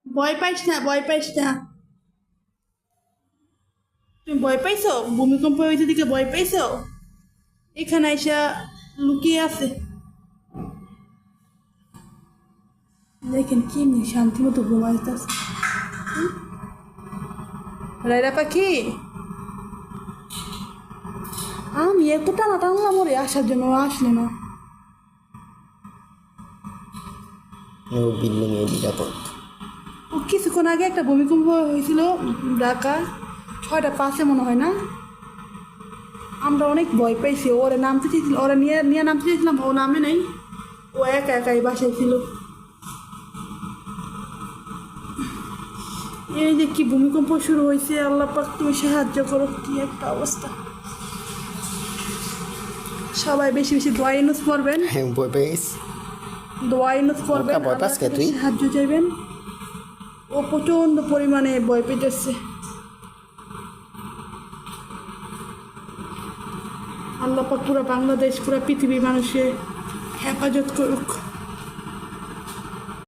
ভয় পাইস না, ভয় পাইস না। তুমি ভয় পাইছো? ভূমিকম্প হয়েছে দিকে ভয় পাইছো? এখানে আইসা লুকিয়ে আছে। দেখেন কি শান্তি মতো ঘুমাইতেছে। রায়রা পাখি, আমি এত টানা টানলাম ওরে আসার জন্য, ও আসলো না। ও বিল্ডিং এ নিরাপদ। ও কিছুক্ষণ আগে একটা ভূমিকম্প হয়েছিল ঢাকা 6:05 মনে হয় না, আমরা অনেক ভয় পাইছি। ওরে নামতে চেয়েছিল, ওরা নিয়ে নিয়ে নামতে চেয়েছিলাম, ও নামে নাই, ও একা একাই বাসায় ছিল। এই যে কি ভূমিকম্প শুরু হয়েছে, আল্লাহ পাক তুমি সাহায্য করো, কি একটা অবস্থা। সবাই বেশি বেশি দোয়া ইউনুস করবেন, হ্যাঁ ভয় পেয়েছ? দোয়া ইউনুস করবেন, ভয় পাস কে তুই? সাহায্য চাইবেন। ও প্রচণ্ড পরিমাণে ভয় পেতেছে। আল্লাহ পাক পুরো বাংলাদেশ, পুরো পৃথিবীর মানুষের হেফাজত করুক।